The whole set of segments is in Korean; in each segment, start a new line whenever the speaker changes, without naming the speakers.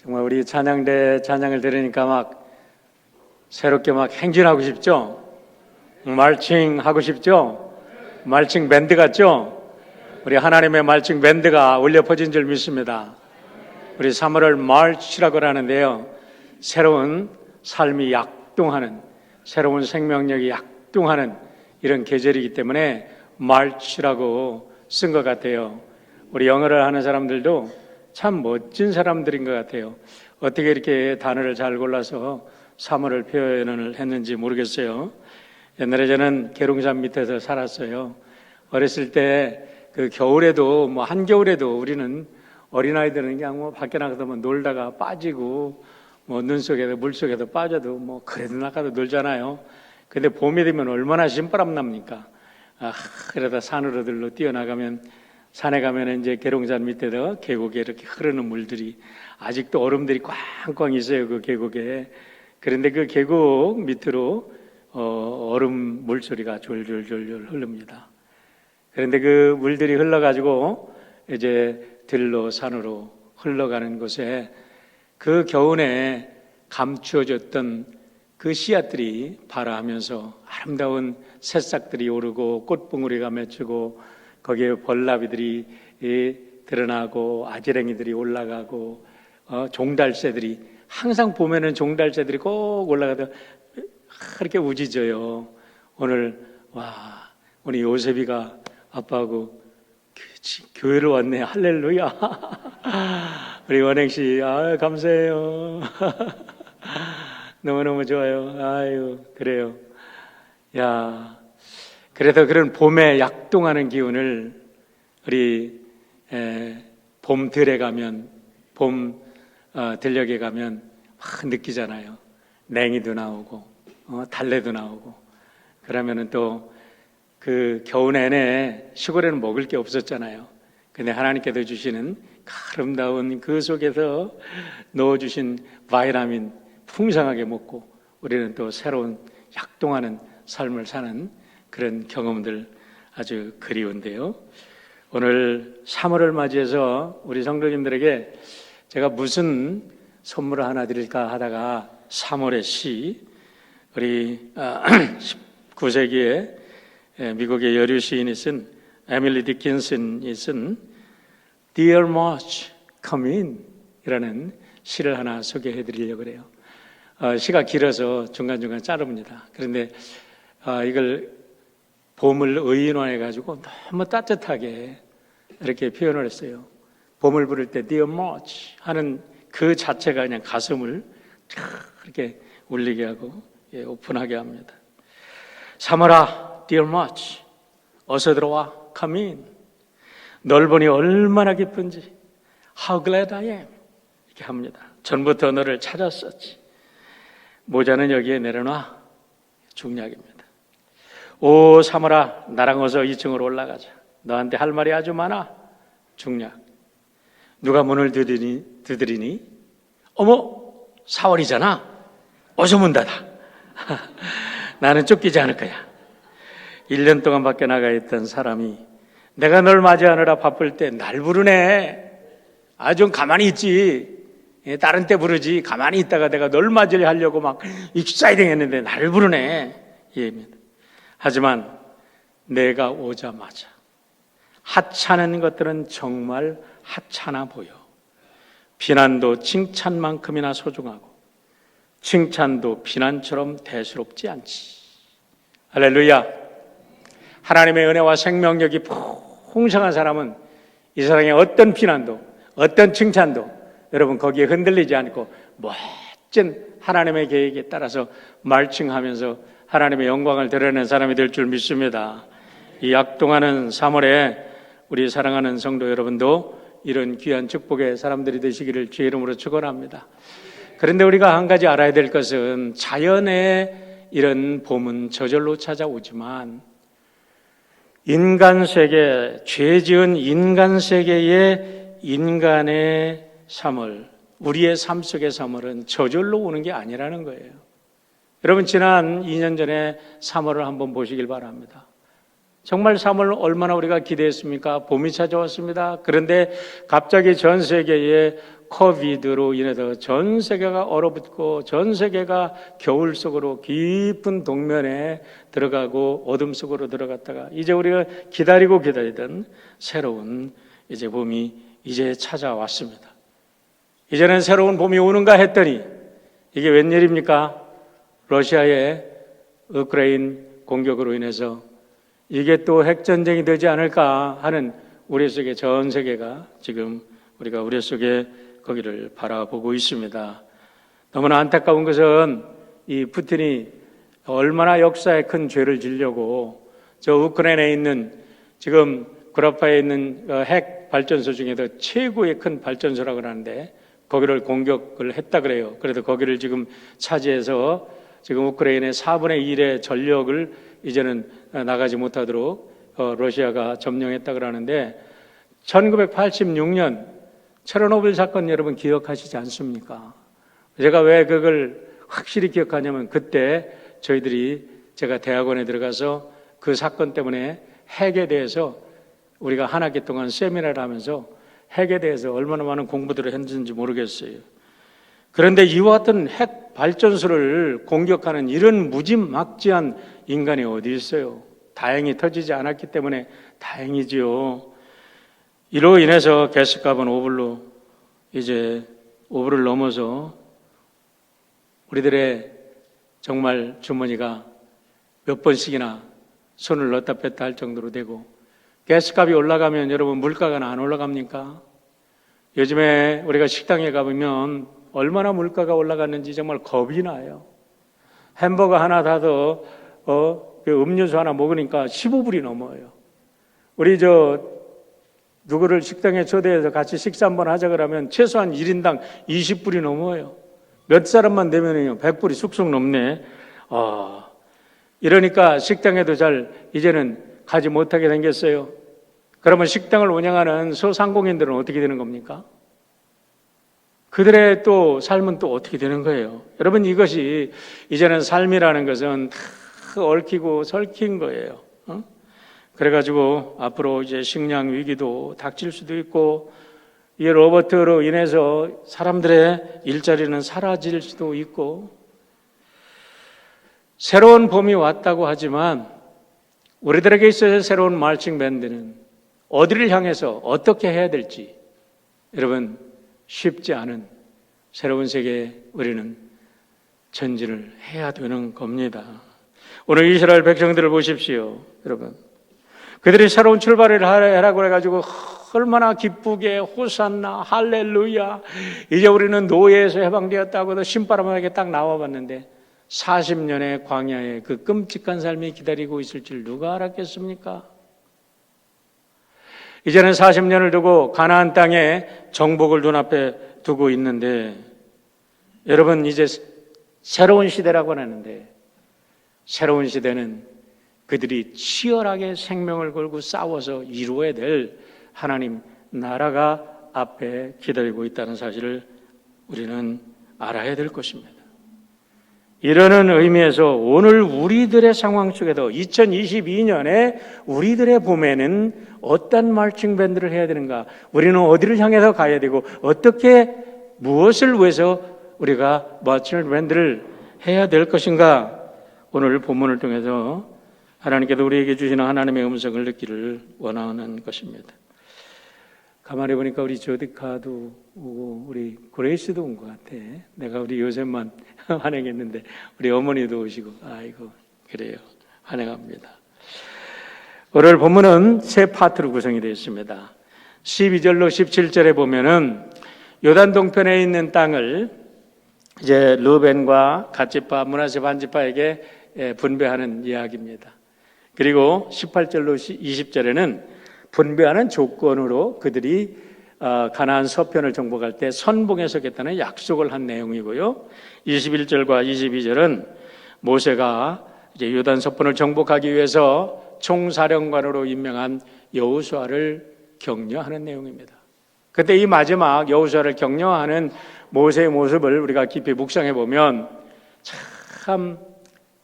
정말 우리 찬양대 찬양을 들으니까 막 새롭게 막 행진하고 싶죠? 말칭 하고 싶죠? 말칭 밴드 같죠? 우리 하나님의 말칭 밴드가 울려 퍼진 줄 믿습니다. 우리 3월을 마치라고 하는데요, 새로운 삶이 약동하는, 새로운 생명력이 약동하는 이런 계절이기 때문에 마치라고 쓴 것 같아요. 우리 영어를 하는 사람들도 참 멋진 사람들인 것 같아요. 어떻게 이렇게 단어를 잘 골라서 3월을 표현을 했는지 모르겠어요. 옛날에 저는 계룡산 밑에서 살았어요. 어렸을 때 그 겨울에도 뭐 한겨울에도 우리는 어린아이들은 그냥 뭐 밖에 나가서 뭐 놀다가 빠지고 뭐 눈 속에도 물 속에도 빠져도 뭐 그래도 나가도 놀잖아요. 근데 봄이 되면 얼마나 신바람 납니까? 그러다 산으로들로 뛰어나가면, 산에 가면 이제 계룡산 밑에도 계곡에 이렇게 흐르는 물들이 아직도 얼음들이 꽝꽝 있어요, 그 계곡에. 그런데 그 계곡 밑으로 얼음 물소리가 졸졸졸졸 흐릅니다. 그런데 그 물들이 흘러가지고 이제 들로 산으로 흘러가는 곳에 그 겨우내 감추어졌던 그 씨앗들이 발아하면서 아름다운 새싹들이 오르고 꽃봉우리가 맺히고 거기에 벌나비들이 드러나고 아지랭이들이 올라가고 종달새들이, 항상 보면은 종달새들이 꼭 올라가도 그렇게 우짖어요. 오늘 우리 요셉이가 아빠하고 교회를 왔네. 할렐루야. 우리 원행씨, 감사해요. 너무너무 좋아요. 아유, 그래요. 야, 그래서 그런 봄에 약동하는 기운을 우리 봄들에 가면, 봄 들녘에 가면 막 느끼잖아요. 냉이도 나오고 달래도 나오고. 그러면은 또 그 겨우 내내 시골에는 먹을 게 없었잖아요. 근데 하나님께서 주시는 아름다운 그 속에서 넣어주신 바이타민 풍성하게 먹고 우리는 또 새로운 약동하는 삶을 사는 그런 경험들 아주 그리운데요. 오늘 3월을 맞이해서 우리 성도님들에게 제가 무슨 선물을 하나 드릴까 하다가 3월의 시, 우리 19세기에 미국의 여류 시인이 쓴, 에밀리 디킨슨이 쓴 Dear March, Come In 이라는 시를 하나 소개해 드리려고 그래요. 시가 길어서 중간중간 자릅니다. 그런데 이걸 봄을 의인화해 가지고 너무 따뜻하게 이렇게 표현을 했어요. 봄을 부를 때 Dear March 하는 그 자체가 그냥 가슴을 이렇게 울리게 하고 오픈하게 합니다. 3월아, Dear March, 어서 들어와, come in. 널 보니 얼마나 기쁜지, how glad I am. 이렇게 합니다. 전부터 너를 찾았었지. 모자는 여기에 내려놔. 중략입니다. 오 3월아, 나랑 어서 2층으로 올라가자. 너한테 할 말이 아주 많아. 중략. 누가 문을 두드리니? 어머, 4월이잖아. 어서 문 닫아. 나는 쫓기지 않을 거야. 1년 동안 밖에 나가 있던 사람이 내가 널 맞이하느라 바쁠 때 날 부르네. 좀 가만히 있지. 다른 때 부르지. 가만히 있다가 내가 널 맞이하려고 막 익사이딩 했는데 날 부르네. 하지만 내가 오자마자 하찮은 것들은 정말 하찮아 보여. 비난도 칭찬만큼이나 소중하고 칭찬도 비난처럼 대수롭지 않지. 할렐루야. 하나님의 은혜와 생명력이 풍성한 사람은 이 세상에 어떤 비난도 어떤 칭찬도 여러분 거기에 흔들리지 않고 멋진 하나님의 계획에 따라서 말칭하면서 하나님의 영광을 드러내는 사람이 될 줄 믿습니다. 이 약동하는 3월에 우리 사랑하는 성도 여러분도 이런 귀한 축복의 사람들이 되시기를 주의 이름으로 축원합니다. 그런데 우리가 한 가지 알아야 될 것은 자연의 이런 봄은 저절로 찾아오지만 인간 세계, 죄 지은 인간 세계의 인간의 3월, 우리의 삶 속의 3월은 저절로 오는 게 아니라는 거예요. 여러분 지난 2년 전에 3월을 한번 보시길 바랍니다. 정말 3월 얼마나 우리가 기대했습니까? 봄이 찾아왔습니다. 그런데 갑자기 전 세계에 코비드로 인해서 전 세계가 얼어붙고 전 세계가 겨울 속으로 깊은 동면에 들어가고 어둠 속으로 들어갔다가 이제 우리가 기다리던 새로운 이제 봄이 이제 찾아왔습니다. 이제는 새로운 봄이 오는가 했더니 이게 웬일입니까? 러시아의 우크라이나 공격으로 인해서 이게 또 핵전쟁이 되지 않을까 하는 우리 속에 전 세계가 지금 우리가 우리 속에 거기를 바라보고 있습니다. 너무나 안타까운 것은 이 푸틴이 얼마나 역사에 큰 죄를 지려고 저 우크라이나에 있는 지금 구라파에 있는 핵 발전소 중에도 최고의 큰 발전소라고 하는데 거기를 공격을 했다 그래요. 그래도 거기를 지금 차지해서 지금 우크라이나의 4분의 1의 전력을 이제는 나가지 못하도록 러시아가 점령했다 그러는데 1986년 체르노빌 사건 여러분 기억하시지 않습니까? 제가 왜 그걸 확실히 기억하냐면 그때 제가 대학원에 들어가서 그 사건 때문에 핵에 대해서 우리가 한 학기 동안 세미나를 하면서 핵에 대해서 얼마나 많은 공부들을 했는지 모르겠어요. 그런데 이와 같은 핵 발전소를 공격하는 이런 무지막지한 인간이 어디 있어요? 다행히 터지지 않았기 때문에 다행이지요. 이로 인해서 가스값은 오불을 넘어서 우리들의 정말 주머니가 몇 번씩이나 손을 넣었다 뺐다 할 정도로 되고 가스값이 올라가면 여러분 물가가 안 올라갑니까? 요즘에 우리가 식당에 가보면 얼마나 물가가 올라갔는지 정말 겁이 나요. 햄버거 하나 사도 그 음료수 하나 먹으니까 15불이 넘어요. 우리 누구를 식당에 초대해서 같이 식사 한번 하자 그러면 최소한 1인당 20불이 넘어요. 몇 사람만 되면요 100불이 쑥쑥 넘네. 이러니까 식당에도 이제는 가지 못하게 생겼어요. 그러면 식당을 운영하는 소상공인들은 어떻게 되는 겁니까? 그들의 또 삶은 또 어떻게 되는 거예요? 여러분 이것이 이제는 삶이라는 것은 다 얽히고 설킨 거예요. 그래가지고 앞으로 이제 식량 위기도 닥칠 수도 있고 이 로봇으로 인해서 사람들의 일자리는 사라질 수도 있고 새로운 봄이 왔다고 하지만 우리들에게 있어서 새로운 마칭 밴드는 어디를 향해서 어떻게 해야 될지 여러분 쉽지 않은 새로운 세계에 우리는 전진을 해야 되는 겁니다. 오늘 이스라엘 백성들을 보십시오. 여러분 그들이 새로운 출발을 하라고 해가지고 얼마나 기쁘게 호산나 할렐루야 이제 우리는 노예에서 해방되었다고 신바람하게 딱 나와봤는데 40년의 광야에 그 끔찍한 삶이 기다리고 있을 줄 누가 알았겠습니까? 이제는 40년을 두고 가나안 땅에 정복을 눈앞에 두고 있는데 여러분 이제 새로운 시대라고 하는데 새로운 시대는 그들이 치열하게 생명을 걸고 싸워서 이루어야 될 하나님 나라가 앞에 기다리고 있다는 사실을 우리는 알아야 될 것입니다. 이러는 의미에서 오늘 우리들의 상황 속에도 2022년에 우리들의 봄에는 어떤 마칭 밴드를 해야 되는가? 우리는 어디를 향해서 가야 되고 어떻게 무엇을 위해서 우리가 마칭 밴드를 해야 될 것인가? 오늘 본문을 통해서 하나님께서 우리에게 주시는 하나님의 음성을 듣기를 원하는 것입니다. 가만히 보니까 우리 조디카도 오고 우리 그레이스도 온 것 같아. 내가 우리 요셉만 환영했는데 우리 어머니도 오시고 아이고 그래요. 환영합니다. 오늘 본문은 세 파트로 구성이 되어 있습니다. 12절로 17절에 보면은 요단 동편에 있는 땅을 이제 르벤과 갓지파, 므낫세 반지파에게 분배하는 이야기입니다. 그리고 18절로 20절에는 분배하는 조건으로 그들이 가나안 서편을 정복할 때 선봉에 서겠다는 약속을 한 내용이고요. 21절과 22절은 모세가 이제 요단 서편을 정복하기 위해서 총사령관으로 임명한 여호수아를 격려하는 내용입니다. 그때 이 마지막 여호수아를 격려하는 모세의 모습을 우리가 깊이 묵상해 보면 참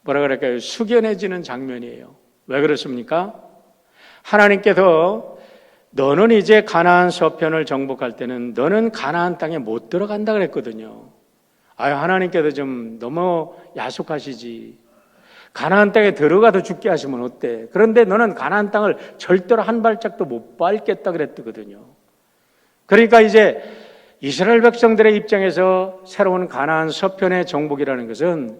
뭐라 그럴까요? 숙연해지는 장면이에요. 왜 그렇습니까? 하나님께서 너는 이제 가나안 서편을 정복할 때는 너는 가나안 땅에 못 들어간다 그랬거든요. 하나님께서 좀 너무 야속하시지. 가나안 땅에 들어가도 죽게 하시면 어때? 그런데 너는 가나안 땅을 절대로 한 발짝도 못 밟겠다 그랬거든요. 그러니까 이제 이스라엘 백성들의 입장에서 새로운 가나안 서편의 정복이라는 것은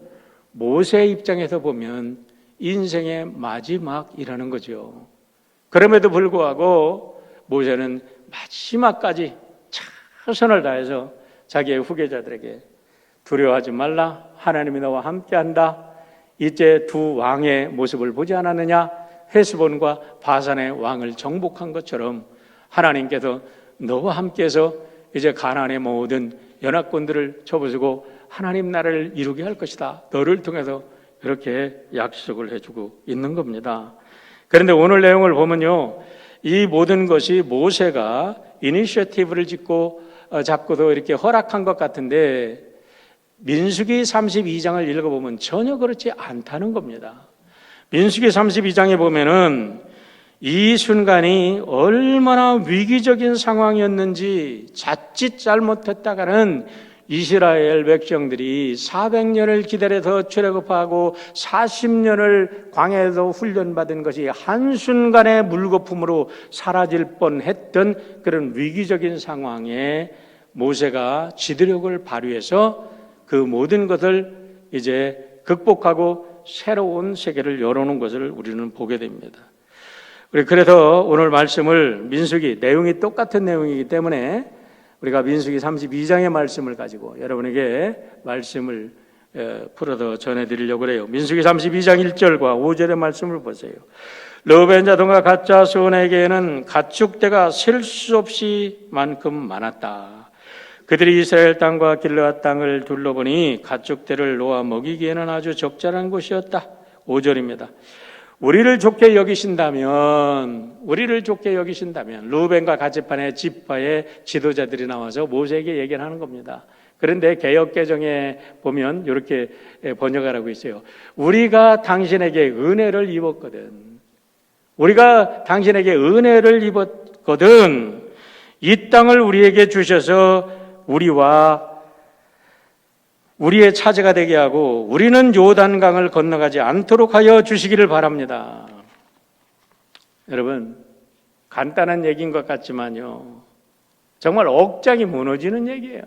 모세의 입장에서 보면 인생의 마지막이라는 거죠. 그럼에도 불구하고 모세는 마지막까지 최선을 다해서 자기의 후계자들에게 두려워하지 말라, 하나님이 너와 함께한다. 이제 두 왕의 모습을 보지 않았느냐? 헤스본과 바산의 왕을 정복한 것처럼 하나님께서 너와 함께해서 이제 가나안의 모든 연합군들을 쳐부수고 하나님 나라를 이루게 할 것이다. 너를 통해서 이렇게 약속을 해주고 있는 겁니다. 그런데 오늘 내용을 보면요, 이 모든 것이 모세가 이니셔티브를 잡고도 이렇게 허락한 것 같은데 민수기 32장을 읽어보면 전혀 그렇지 않다는 겁니다. 민수기 32장에 보면은 이 순간이 얼마나 위기적인 상황이었는지 자칫 잘못했다가는 이스라엘 백성들이 400년을 기다려서 출애굽하고 40년을 광야에서 훈련받은 것이 한순간의 물거품으로 사라질 뻔했던 그런 위기적인 상황에 모세가 지도력을 발휘해서 그 모든 것을 이제 극복하고 새로운 세계를 열어놓은 것을 우리는 보게 됩니다. 그래서 오늘 말씀을 민수기 내용이 똑같은 내용이기 때문에 우리가 민수기 32장의 말씀을 가지고 여러분에게 말씀을 풀어서 전해드리려고 해요. 민수기 32장 1절과 5절의 말씀을 보세요. 르우벤 자손과 갓 자손에게는 가축대가 셀 수 없이 만큼 많았다. 그들이 이스라엘 땅과 길르앗 땅을 둘러보니 가축대를 놓아 먹이기에는 아주 적절한 곳이었다. 5절입니다. 우리를 좋게 여기신다면 르우벤과 갓지파의 지파의 지도자들이 나와서 모세에게 얘기를 하는 겁니다. 그런데 개역개정에 보면 이렇게 번역을 하고 있어요. 우리가 당신에게 은혜를 입었거든. 이 땅을 우리에게 주셔서 우리의 차지가 되게 하고 우리는 요단강을 건너가지 않도록 하여 주시기를 바랍니다. 여러분, 간단한 얘기인 것 같지만요, 정말 억장이 무너지는 얘기예요.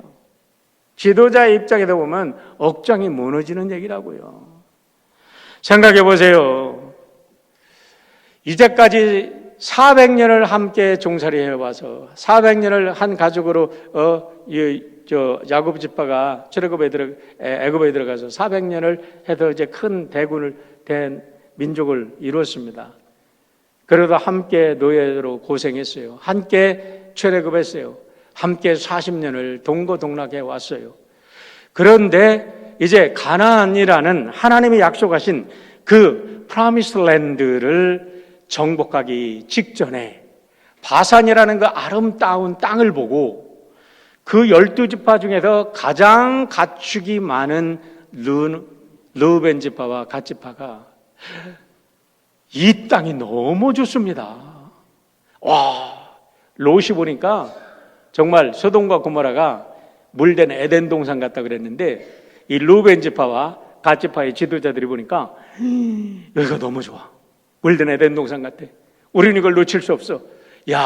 지도자의 입장에서 보면 억장이 무너지는 얘기라고요. 생각해 보세요. 이제까지 400년을 함께 종살이 해와서 400년을 한 가족으로 야곱 지파가 애굽에 들어가서 400년을 해서 이제 큰 대군을 된 민족을 이루었습니다. 그러다 함께 노예로 고생했어요. 함께 출애굽했어요. 함께 40년을 동거동락해 왔어요. 그런데 이제 가나안이라는 하나님이 약속하신 그 프라미스 랜드를 정복하기 직전에 바산이라는 그 아름다운 땅을 보고 그 12지파 중에서 가장 가축이 많은 르우벤 지파와 갓 지파가 이 땅이 너무 좋습니다. 롯이 보니까 정말 소돔과 고모라가 물된 에덴 동산 같다 그랬는데 이 르우벤 지파와 갓 지파의 지도자들이 보니까 여기가 너무 좋아. 물된 에덴 동산 같아. 우리는 이걸 놓칠 수 없어.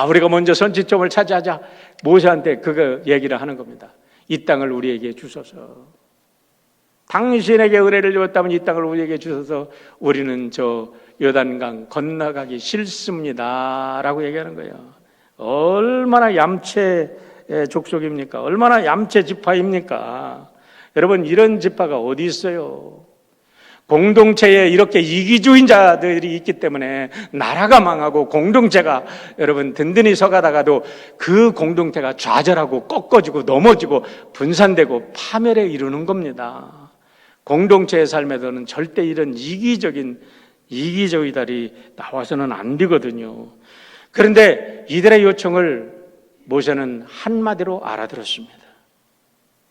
우리가 먼저 선취점을 차지하자. 모세한테 그거 얘기를 하는 겁니다. 이 땅을 우리에게 주소서. 당신에게 은혜를 입었다면 이 땅을 우리에게 주소서. 우리는 저 요단강 건너가기 싫습니다. 라고 얘기하는 거예요. 얼마나 얌체 족속입니까? 얼마나 얌체 지파입니까? 여러분, 이런 지파가 어디 있어요? 공동체에 이렇게 이기주의자들이 있기 때문에 나라가 망하고 공동체가 여러분 든든히 서가다가도 그 공동체가 좌절하고 꺾어지고 넘어지고 분산되고 파멸에 이르는 겁니다. 공동체의 삶에서는 절대 이런 이기주의들이 나와서는 안 되거든요. 그런데 이들의 요청을 모세는 한마디로 알아들었습니다.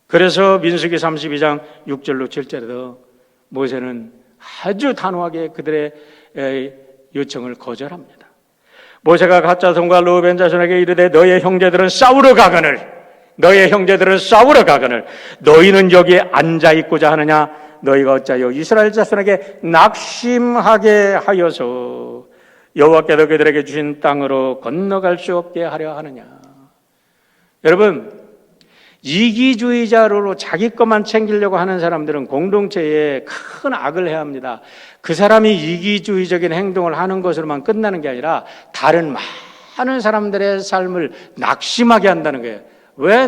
그래서 민수기 32장 6절로 7절에도 모세는 아주 단호하게 그들의 요청을 거절합니다. 모세가 가짜 성과 르우벤 자손에게 이르되 너의 형제들은 싸우러 가거늘 너희는 여기에 앉아있고자 하느냐? 너희가 어찌하여 이스라엘 자손에게 낙심하게 하여서 여호와께서 그들에게 주신 땅으로 건너갈 수 없게 하려 하느냐? 여러분, 이기주의자로 자기 것만 챙기려고 하는 사람들은 공동체에 큰 악을 해야 합니다. 그 사람이 이기주의적인 행동을 하는 것으로만 끝나는 게 아니라 다른 많은 사람들의 삶을 낙심하게 한다는 거예요. 왜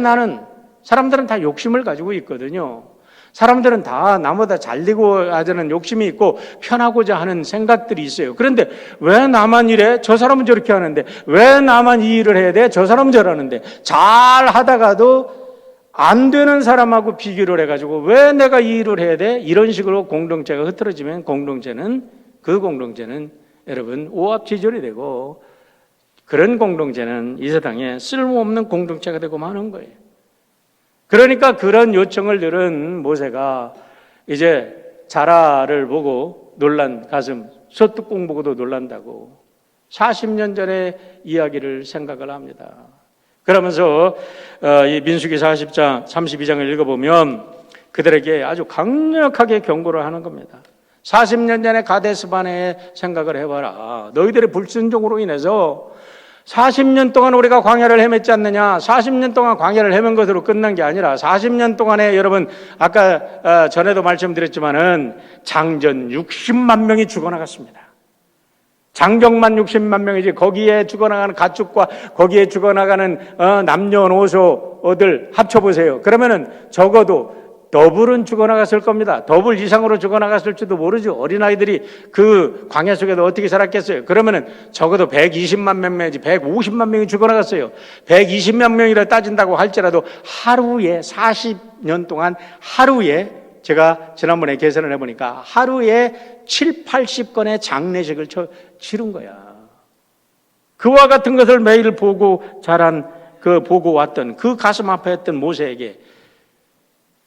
사람들은 다 욕심을 가지고 있거든요. 사람들은 다 나보다 잘되고 하자는 욕심이 있고 편하고자 하는 생각들이 있어요. 그런데 왜 나만 이래? 저 사람은 저렇게 하는데. 왜 나만 이 일을 해야 돼? 저 사람은 저러는데. 잘 하다가도 안 되는 사람하고 비교를 해가지고 왜 내가 이 일을 해야 돼? 이런 식으로 공동체가 흐트러지면 그 공동체는 여러분 오합지졸이 되고, 그런 공동체는 이 세상에 쓸모없는 공동체가 되고 마는 거예요. 그러니까 그런 요청을 들은 모세가 이제 자라를 보고 놀란 가슴, 소뚜껑 보고도 놀란다고 40년 전의 이야기를 생각을 합니다. 그러면서 이 민수기 40장 32장을 읽어보면 그들에게 아주 강력하게 경고를 하는 겁니다. 40년 전에 가데스바네에 생각을 해봐라. 너희들의 불순종으로 인해서 40년 동안 우리가 광야를 헤맸지 않느냐? 40년 동안 광야를 헤맨 것으로 끝난 게 아니라 40년 동안에 여러분 아까 전에도 말씀드렸지만은 장전 60만 명이 죽어나갔습니다. 장정만 60만 명이지 거기에 죽어나가는 가축과 거기에 죽어나가는 남녀노소들 합쳐보세요. 그러면은 적어도 더블은 죽어나갔을 겁니다. 더블 이상으로 죽어나갔을지도 모르죠. 어린아이들이 그 광야 속에도 어떻게 살았겠어요? 그러면은 적어도 120만 명이지 150만 명이 죽어나갔어요. 120만 명이라 따진다고 할지라도 하루에 40년 동안 하루에 제가 지난번에 계산을 해보니까 하루에 7, 80건의 장례식을 치른 거야. 그와 같은 것을 매일 보고 보고 왔던 그 가슴 아파했던 모세에게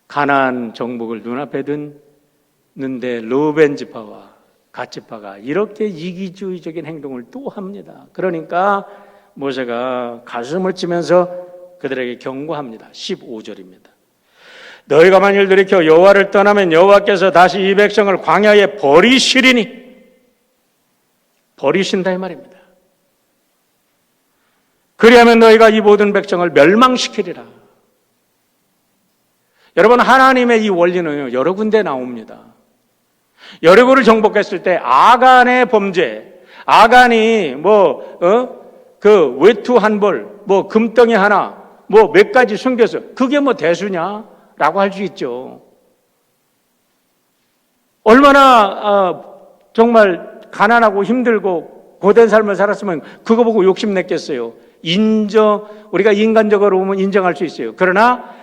가나안 정복을 눈앞에 둔는데 르우벤 지파와 갓 지파가 이렇게 이기주의적인 행동을 또 합니다. 그러니까 모세가 가슴을 치면서 그들에게 경고합니다. 15절입니다. 너희가 만일 돌이켜 여호와를 떠나면 여호와께서 다시 이 백성을 광야에 버리시리니, 버리신다 이 말입니다. 그리하면 너희가 이 모든 백성을 멸망시키리라. 여러분, 하나님의 이 원리는 여러 군데 나옵니다. 여리고를 정복했을 때 아간의 범죄, 아간이 그 외투 한 벌, 금덩이 하나, 몇 가지 숨겨서 그게 대수냐? 라고 할 수 있죠. 얼마나 정말 가난하고 힘들고 고된 삶을 살았으면 그거 보고 욕심냈겠어요. 우리가 인간적으로 보면 인정할 수 있어요. 그러나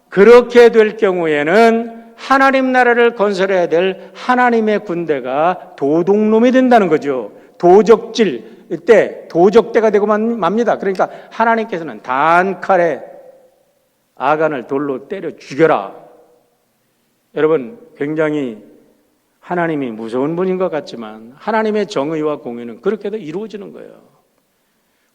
그렇게 될 경우에는 하나님 나라를 건설해야 될 하나님의 군대가 도둑놈이 된다는 거죠. 도적대가 되고 맙니다. 그러니까 하나님께서는 단칼에 아간을 돌로 때려 죽여라. 여러분, 굉장히 하나님이 무서운 분인 것 같지만 하나님의 정의와 공의는 그렇게도 이루어지는 거예요.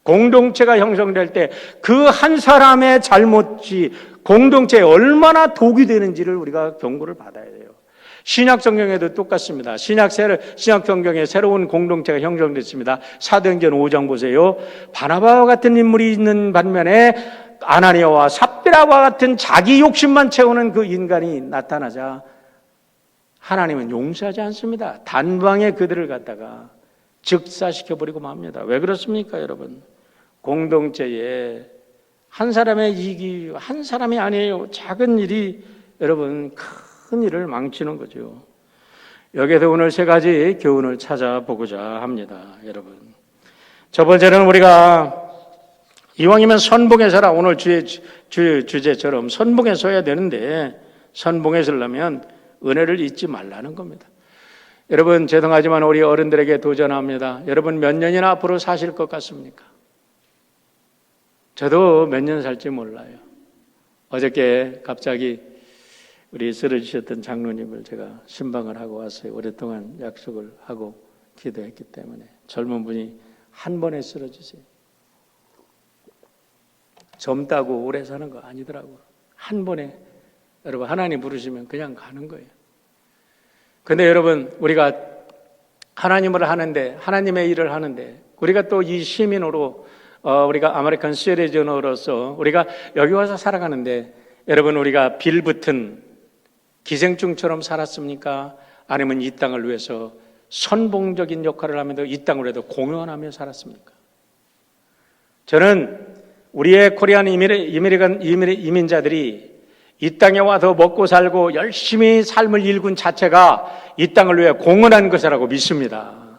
공동체가 형성될 때 그 한 사람의 잘못이 공동체에 얼마나 독이 되는지를 우리가 경고를 받아야 돼요. 신약 성경에도 똑같습니다. 신약 성경에 새로운 공동체가 형성됐습니다. 사도행전 5장 보세요. 바나바와 같은 인물이 있는 반면에 아나니아와 삽비라와 같은 자기 욕심만 채우는 그 인간이 나타나자 하나님은 용서하지 않습니다. 단방에 그들을 갖다가 즉사시켜버리고 맙니다. 왜 그렇습니까, 여러분? 공동체에 한 사람의 이익이 한 사람이 아니에요. 작은 일이 여러분 큰 일을 망치는 거죠. 여기에서 오늘 세 가지 교훈을 찾아보고자 합니다, 여러분. 첫 번째는 우리가 이왕이면 선봉에 서라. 오늘 주제처럼 선봉에 서야 되는데 선봉에 서려면 은혜를 잊지 말라는 겁니다. 여러분, 죄송하지만 우리 어른들에게 도전합니다. 여러분, 몇 년이나 앞으로 사실 것 같습니까? 저도 몇 년 살지 몰라요. 어저께 갑자기 우리 쓰러지셨던 장로님을 제가 신방을 하고 왔어요. 오랫동안 약속을 하고 기도했기 때문에 젊은 분이 한 번에 쓰러지세요. 젊다고 오래 사는 거 아니더라고요. 한 번에 여러분 하나님 부르시면 그냥 가는 거예요. 근데 여러분 우리가 하나님을 하는데 하나님의 일을 하는데 우리가 또 이 시민으로 우리가 아메리칸 시리즌으로서 우리가 여기 와서 살아가는데 여러분 우리가 빌붙은 기생충처럼 살았습니까? 아니면 이 땅을 위해서 선봉적인 역할을 하면서 이 땅을 위해서 공헌하며 살았습니까? 저는 우리의 코리안 이민자들이 이 땅에 와서 먹고 살고 열심히 삶을 일군 자체가 이 땅을 위해 공헌한 것이라고 믿습니다.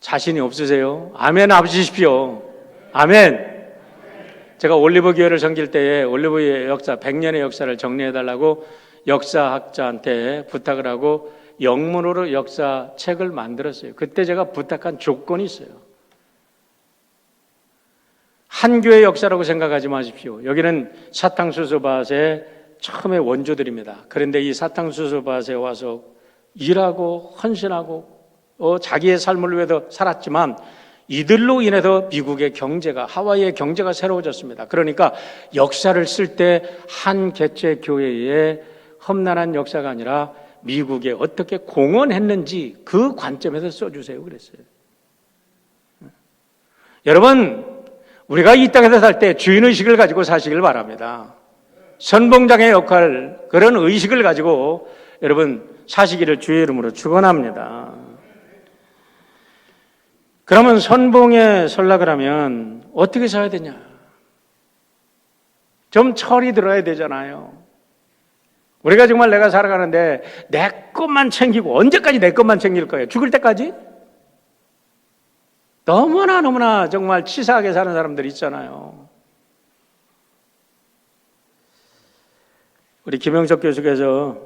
자신이 없으세요? 아멘 하십시오. 아멘. 제가 올리브 교회를 섬길 때에 올리브의 역사, 100년의 역사를 정리해달라고 역사학자한테 부탁을 하고 영문으로 역사 책을 만들었어요. 그때 제가 부탁한 조건이 있어요. 한 교회 역사라고 생각하지 마십시오. 여기는 사탕수수밭의 처음의 원조들입니다. 그런데 이 사탕수수밭에 와서 일하고 헌신하고 자기의 삶을 위해서 살았지만 이들로 인해서 미국의 경제가, 하와이의 경제가 새로워졌습니다. 그러니까 역사를 쓸 때 한 개체 교회의 험난한 역사가 아니라 미국에 어떻게 공헌했는지 그 관점에서 써주세요 그랬어요. 여러분 우리가 이 땅에서 살 때 주인의식을 가지고 사시길 바랍니다. 선봉장의 역할, 그런 의식을 가지고 여러분 사시기를 주의 이름으로 축원합니다. 그러면 선봉에 서려고 하면 어떻게 서야 되냐? 좀 철이 들어야 되잖아요. 우리가 정말 내가 살아가는데 내 것만 챙기고 언제까지 내 것만 챙길 거예요? 죽을 때까지? 너무나 정말 치사하게 사는 사람들 있잖아요. 우리 김영석 교수께서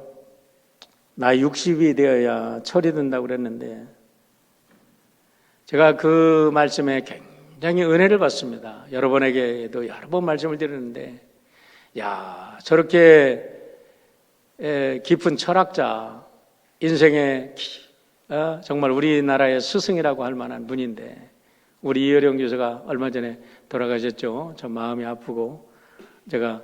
나이 60이 되어야 철이 든다고 그랬는데 제가 그 말씀에 굉장히 은혜를 받습니다. 여러분에게도 여러 번 말씀을 드렸는데 저렇게 깊은 철학자, 인생의 정말 우리나라의 스승이라고 할 만한 분인데 우리 이어령 교수가 얼마 전에 돌아가셨죠. 저 마음이 아프고 제가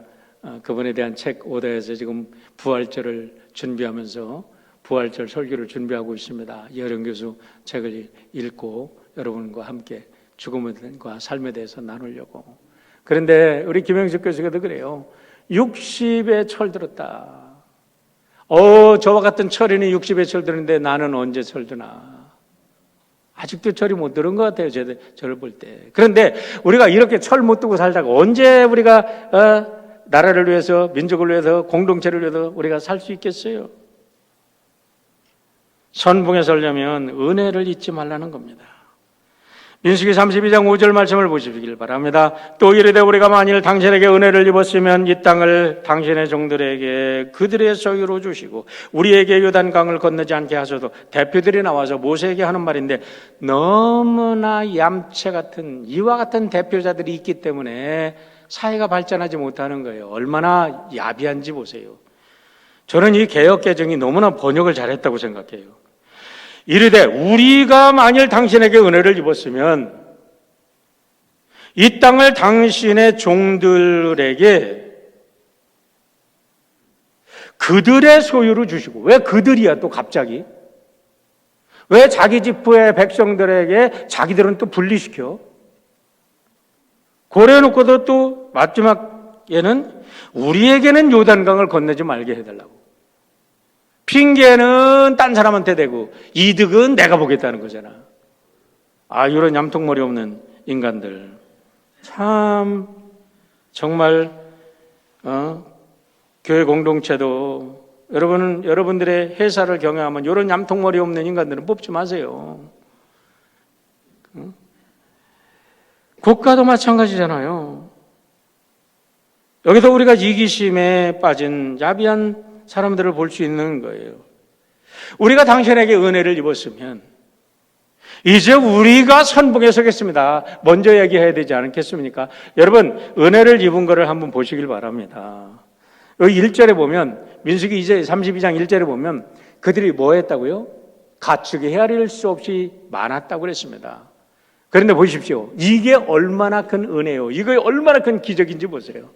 그분에 대한 책 오더해서 지금 부활절을 준비하면서 부활절 설교를 준비하고 있습니다. 이어령 교수 책을 읽고 여러분과 함께 죽음과 삶에 대해서 나누려고. 그런데 우리 김영식 교수가도 그래요. 60에 철들었다. 저와 같은 철인이 60에 철드는데 나는 언제 철드나. 아직도 철이 못 들은 것 같아요. 저를 볼 때. 그런데 우리가 이렇게 철 못 두고 살다가 언제 우리가 나라를 위해서, 민족을 위해서, 공동체를 위해서 우리가 살 수 있겠어요? 선봉에 서려면 은혜를 잊지 말라는 겁니다. 민수기 32장 5절 말씀을 보시길 바랍니다. 또 이르되 우리가 만일 당신에게 은혜를 입었으면 이 땅을 당신의 종들에게 그들의 소유로 주시고 우리에게 요단강을 건너지 않게 하셔도. 대표들이 나와서 모세에게 하는 말인데 너무나 얌체 같은 이와 같은 대표자들이 있기 때문에 사회가 발전하지 못하는 거예요. 얼마나 야비한지 보세요. 저는 이 개혁개정이 너무나 번역을 잘했다고 생각해요. 이르되 우리가 만일 당신에게 은혜를 입었으면 이 땅을 당신의 종들에게 그들의 소유로 주시고. 왜 그들이야 또 갑자기? 왜 자기 지파의 백성들에게 자기들은 또 분리시켜? 고려해놓고도 또 마지막에는 우리에게는 요단강을 건너지 말게 해달라고. 핑계는 딴 사람한테 대고 이득은 내가 보겠다는 거잖아. 이런 얌통머리 없는 인간들. 참 정말 교회 공동체도 여러분들의 회사를 경영하면 이런 얌통머리 없는 인간들은 뽑지 마세요. 국가도 마찬가지잖아요. 여기서 우리가 이기심에 빠진 야비한 사람들을 볼 수 있는 거예요. 우리가 당신에게 은혜를 입었으면 이제 우리가 선봉에 서겠습니다. 먼저 얘기해야 되지 않겠습니까? 여러분 은혜를 입은 거를 한번 보시길 바랍니다. 여기 1절에 보면 민수기 32장 1절에 보면 그들이 뭐 했다고요? 가축이 헤아릴 수 없이 많았다고 그랬습니다. 그런데 보십시오. 이게 얼마나 큰 은혜요. 이거 얼마나 큰 기적인지 보세요.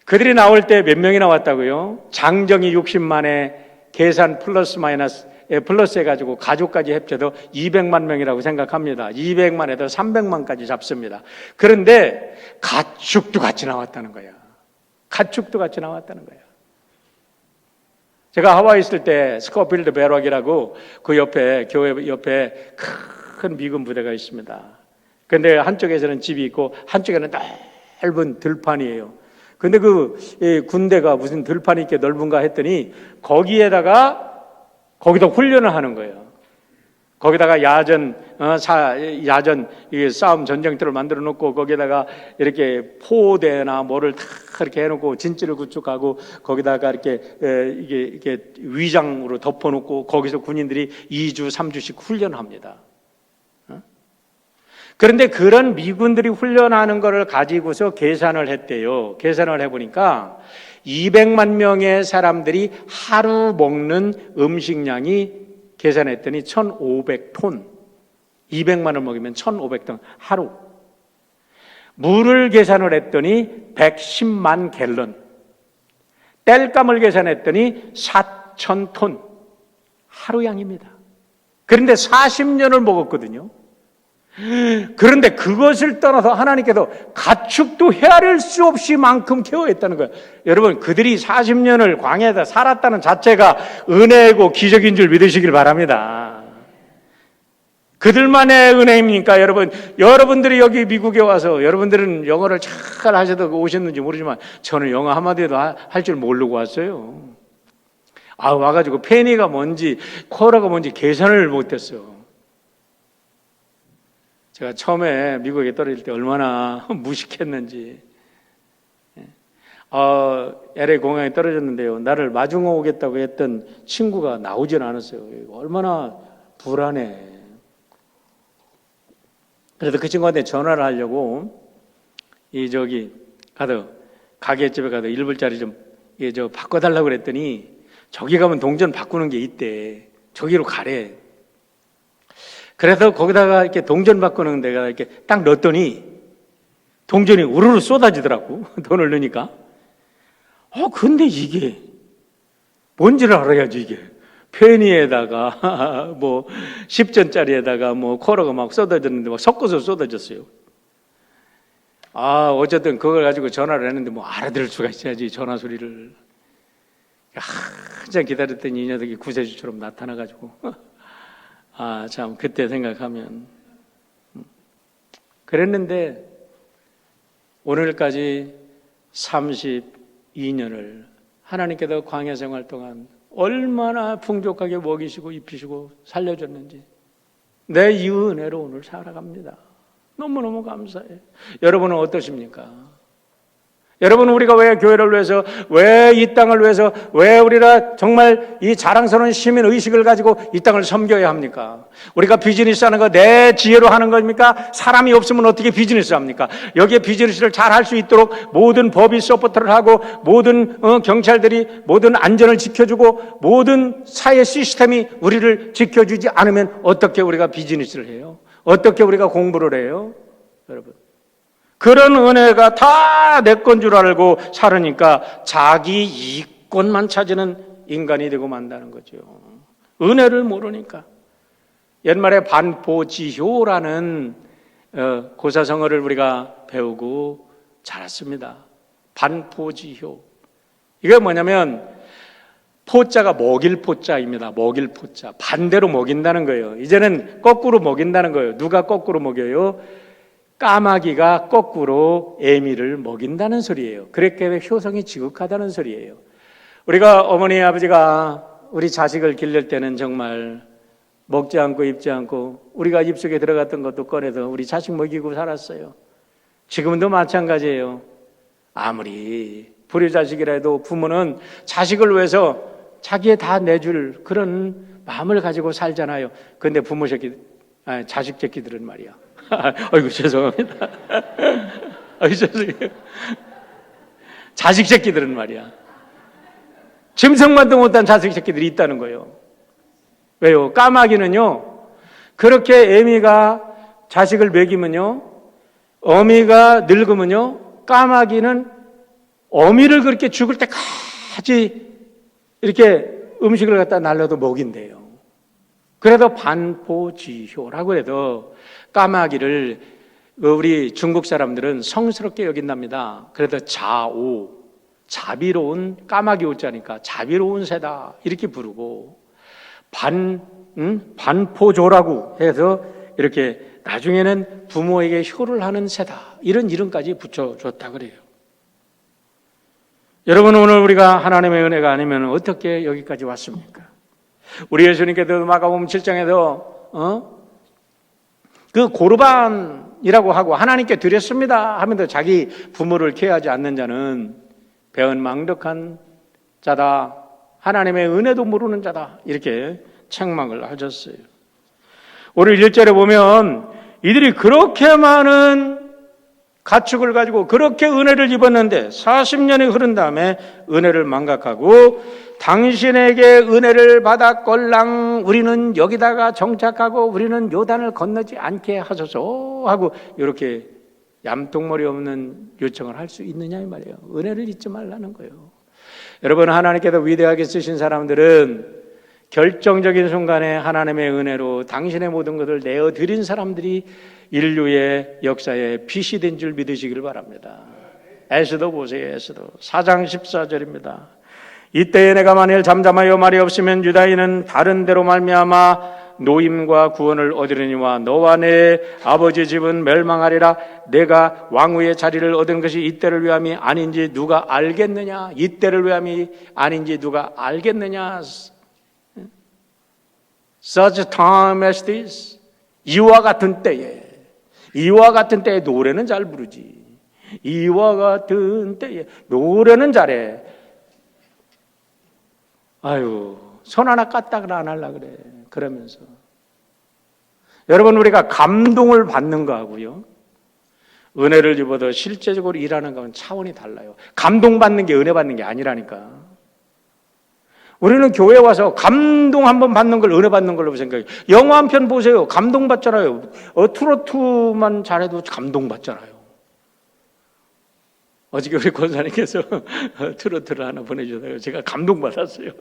그들이 나올 때 몇 명이 나왔다고요? 장정이 60만에 계산 플러스 마이너스 플러스 해가지고 가족까지 합쳐도 200만 명이라고 생각합니다. 200만에도 300만까지 잡습니다. 그런데 가축도 같이 나왔다는 거야. 가축도 같이 나왔다는 거야. 제가 하와이 있을 때 스코필드 배럭이라고 그 옆에 교회 옆에 큰 미군 부대가 있습니다. 그런데 한쪽에서는 집이 있고 한쪽에는 넓은 들판이에요. 근데 그 군대가 무슨 들판이 이렇게 넓은가 했더니 거기다 훈련을 하는 거예요. 거기다가 야전 싸움 전쟁터를 만들어 놓고 거기다가 이렇게 포대나 뭐를 다 이렇게 해놓고 진지를 구축하고 거기다가 이게 위장으로 덮어놓고 거기서 군인들이 2주, 3주씩 훈련합니다. 그런데 그런 미군들이 훈련하는 것을 가지고서 계산을 했대요. 계산을 해보니까 200만 명의 사람들이 하루 먹는 음식량이 계산했더니 1,500톤. 200만을 먹이면 1,500톤 하루. 물을 계산을 했더니 110만 갤런. 땔감을 계산했더니 4,000톤. 하루 양입니다. 그런데 40년을 먹었거든요. 그런데 그것을 떠나서 하나님께서 가축도 헤아릴 수 없이 만큼 케어했다는 거예요. 여러분, 그들이 40년을 광야에다 살았다는 자체가 은혜고 기적인 줄 믿으시길 바랍니다. 그들만의 은혜입니까? 여러분들이 여기 미국에 와서 여러분들은 영어를 잘 하셔도 오셨는지 모르지만 저는 영어 한마디도 할 줄 모르고 왔어요. 와가지고 페니가 뭔지 코어라가 뭔지 계산을 못했어요. 제가 처음에 미국에 떨어질 때 얼마나 무식했는지. LA 공항에 떨어졌는데요. 나를 마중 오겠다고 했던 친구가 나오질 않았어요. 얼마나 불안해. 그래서 그 친구한테 전화를 하려고 가게집에 가서 1불짜리 좀 바꿔달라고 그랬더니 저기 가면 동전 바꾸는 게 있대. 저기로 가래. 그래서 거기다가 이렇게 동전 바꾸는 데가 이렇게 딱 넣었더니 동전이 우르르 쏟아지더라고. 돈을 넣으니까. 근데 이게 뭔지를 알아야지 이게. 페니에다가 10전짜리에다가 쿼러가 막 쏟아졌는데 막 섞어서 쏟아졌어요. 어쨌든 그걸 가지고 전화를 했는데 알아들을 수가 있어야지 전화 소리를. 한참 기다렸더니 이 녀석이 구세주처럼 나타나가지고 참 그때 생각하면 그랬는데 오늘까지 32년을 하나님께서 광야 생활 동안 얼마나 풍족하게 먹이시고 입히시고 살려줬는지 내 이 은혜로 오늘 살아갑니다. 너무너무 감사해요. 여러분은 어떠십니까? 여러분, 우리가 왜 교회를 위해서, 왜 이 땅을 위해서, 왜 우리가 정말 이 자랑스러운 시민 의식을 가지고 이 땅을 섬겨야 합니까? 우리가 비즈니스 하는 거 내 지혜로 하는 겁니까? 사람이 없으면 어떻게 비즈니스 합니까? 여기에 비즈니스를 잘 할 수 있도록 모든 법이 서포트를 하고 모든 경찰들이 모든 안전을 지켜주고 모든 사회 시스템이 우리를 지켜주지 않으면 어떻게 우리가 비즈니스를 해요? 어떻게 우리가 공부를 해요? 여러분. 그런 은혜가 다 내 건 줄 알고 살으니까 자기 이익권만 찾는 인간이 되고 만다는 거죠. 은혜를 모르니까. 옛말에 반포지효라는 고사성어를 우리가 배우고 자랐습니다. 반포지효. 이게 뭐냐면 포자가 먹일 포자입니다. 먹일 포자. 반대로 먹인다는 거예요. 이제는 거꾸로 먹인다는 거예요. 누가 거꾸로 먹여요? 까마귀가 거꾸로 애미를 먹인다는 소리예요. 그렇게 효성이 지극하다는 소리예요. 우리가 어머니 아버지가 우리 자식을 기를 때는 정말 먹지 않고 입지 않고 우리가 입속에 들어갔던 것도 꺼내서 우리 자식 먹이고 살았어요. 지금도 마찬가지예요. 아무리 불효자식이라도 부모는 자식을 위해서 자기의 다 내줄 그런 마음을 가지고 살잖아요. 그런데 자식 새끼들은 말이야. 아이고 죄송합니다. 죄송해요. 자식 새끼들은 말이야. 짐승만도 못한 자식 새끼들이 있다는 거예요. 왜요? 까마귀는요, 그렇게 애미가 자식을 먹이면요, 어미가 늙으면요, 까마귀는 어미를 그렇게 죽을 때까지 이렇게 음식을 갖다 날려도 먹인대요. 그래도 반포지효라고 해도 까마귀를 우리 중국 사람들은 성스럽게 여긴답니다. 그래도 자오, 자비로운, 까마귀 오자니까 자비로운 새다 이렇게 부르고, 반포조라고 해서 이렇게 나중에는 부모에게 효를 하는 새다 이런 이름까지 붙여줬다 그래요. 여러분, 오늘 우리가 하나님의 은혜가 아니면 어떻게 여기까지 왔습니까? 우리 예수님께서 마가복음 7장에서 그 고르반이라고 하고 하나님께 드렸습니다 하면서 자기 부모를 케어하지 않는 자는 배은망덕한 자다, 하나님의 은혜도 모르는 자다 이렇게 책망을 하셨어요. 오늘 1절에 보면 이들이 그렇게 많은 가축을 가지고 그렇게 은혜를 입었는데 40년이 흐른 다음에 은혜를 망각하고 당신에게 은혜를 받았걸랑 우리는 여기다가 정착하고 우리는 요단을 건너지 않게 하소서 하고 이렇게 얌통머리 없는 요청을 할 수 있느냐 이 말이에요. 은혜를 잊지 말라는 거예요. 여러분, 하나님께서 위대하게 쓰신 사람들은 결정적인 순간에 하나님의 은혜로 당신의 모든 것을 내어드린 사람들이 인류의 역사에 빛이 된 줄 믿으시길 바랍니다. 에스더 보세요. 에스더 4장 14절입니다. 이때에 내가 만일 잠잠하여 말이 없으면 유다인은 다른 데로 말미암아 노임과 구원을 얻으려니와 너와 내 아버지 집은 멸망하리라. 내가 왕후의 자리를 얻은 것이 이때를 위함이 아닌지 누가 알겠느냐. 이때를 위함이 아닌지 누가 알겠느냐. Such time as this. 이와 같은 때에 노래는 잘 부르지. 이와 같은 때에 노래는 잘해. 아유, 손 하나 까딱을 안 하려 그래. 그러면서 여러분, 우리가 감동을 받는 거하고요, 은혜를 입어도 실제적으로 일하는 거는 차원이 달라요. 감동받는 게 은혜 받는 게 아니라니까. 우리는 교회 와서 감동 한번 받는 걸 은혜 받는 걸로 생각해요. 영화 한 편 보세요. 감동 받잖아요. 트로트만 잘해도 감동 받잖아요. 어저께 우리 권사님께서 트로트를 하나 보내주셔서 제가 감동 받았어요.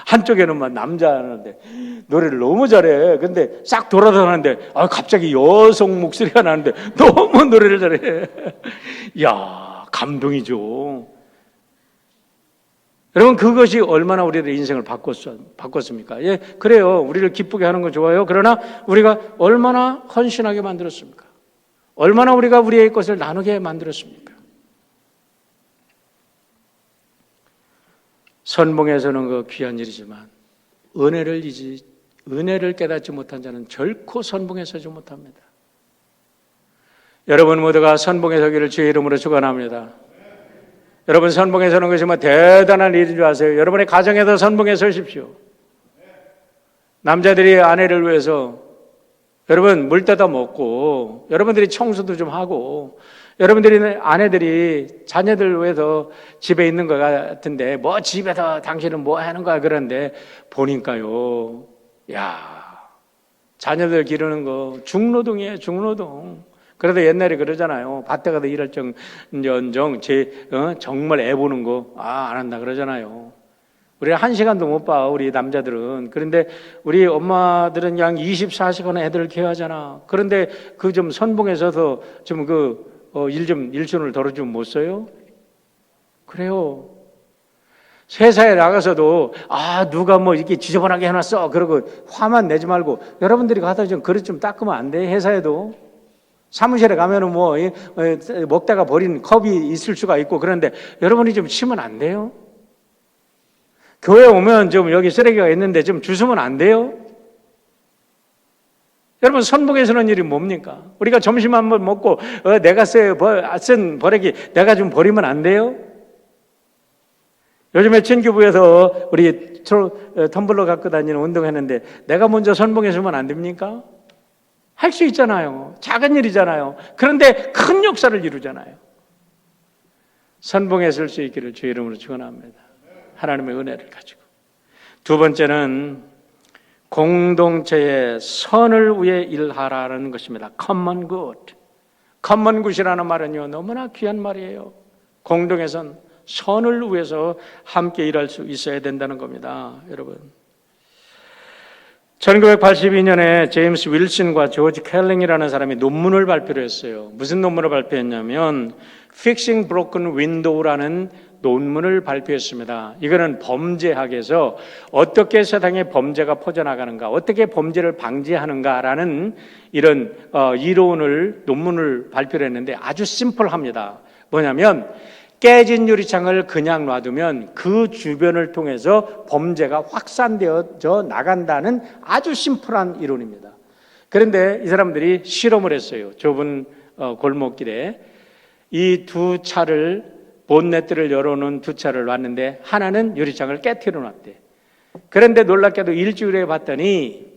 한쪽에는 막 남자하는데 노래를 너무 잘해. 근데 싹 돌아다니는데 갑자기 여성 목소리가 나는데 너무 노래를 잘해. 야, 감동이죠. 여러분, 그것이 얼마나 우리의 인생을 바꿨습니까? 예, 그래요. 우리를 기쁘게 하는 건 좋아요. 그러나 우리가 얼마나 헌신하게 만들었습니까? 얼마나 우리가 우리의 것을 나누게 만들었습니까? 선봉에서는 그 귀한 일이지만 은혜를 깨닫지 못한 자는 결코 선봉에 서지 못합니다. 여러분 모두가 선봉에 서기를 주의 이름으로 축원합니다. 여러분, 선봉에 서는 것이 대단한 일인 줄 아세요? 여러분의 가정에서 선봉에 서십시오. 남자들이 아내를 위해서 여러분 물 뜯어 먹고, 여러분들이 청소도 좀 하고, 여러분들이 아내들이 자녀들 위해서 집에 있는 것 같은데 집에서 당신은 뭐 하는 거야 그런데 보니까요, 야, 자녀들 기르는 거 중노동이에요. 중노동. 그래도 옛날에 그러잖아요. 밭에 가서 일할 정정 정말 애 보는 거 안 한다 그러잖아요. 우리 1시간도 못 봐, 우리 남자들은. 그런데 우리 엄마들은 양 24시간 애들을 케어하잖아. 그런데 그 좀 선봉에 서서 좀 일손을 덜어주면 못 써요? 그래요. 회사에 나가서도 누가 이렇게 지저분하게 해놨어 그러고 화만 내지 말고 여러분들이 가서 좀 그릇 좀 닦으면 안 돼? 회사에도 사무실에 가면은 먹다가 버린 컵이 있을 수가 있고, 그런데 여러분이 좀 치면 안 돼요? 교회 오면 좀 여기 쓰레기가 있는데 좀 주우면 안 돼요? 여러분, 선봉에 서는 일이 뭡니까? 우리가 점심 한번 먹고 내가 쓴 버리기 내가 좀 버리면 안 돼요? 요즘에 친교부에서 우리 텀블러 갖고 다니는 운동했는데 내가 먼저 선봉에 서면 안 됩니까? 할 수 있잖아요. 작은 일이잖아요. 그런데 큰 역사를 이루잖아요. 선봉에 설 수 있기를 주의 이름으로 축원합니다. 하나님의 은혜를 가지고. 두 번째는 공동체의 선을 위해 일하라는 것입니다. common good. common good이라는 말은요, 너무나 귀한 말이에요. 공동의 선을 위해서 함께 일할 수 있어야 된다는 겁니다. 여러분, 1982년에 제임스 윌슨과 조지 켈링이라는 사람이 논문을 발표를 했어요. 무슨 논문을 발표했냐면 Fixing Broken Window라는 논문을 발표했습니다. 이거는 범죄학에서 어떻게 세상에 범죄가 퍼져나가는가, 어떻게 범죄를 방지하는가라는 이런 논문을 발표를 했는데 아주 심플합니다. 뭐냐면 깨진 유리창을 그냥 놔두면 그 주변을 통해서 범죄가 확산되어져 나간다는 아주 심플한 이론입니다. 그런데 이 사람들이 실험을 했어요. 좁은 골목길에 이 두 차를, 본네트를 열어놓은 두 차를 놨는데 하나는 유리창을 깨트려 놨대. 그런데 놀랍게도 일주일에 봤더니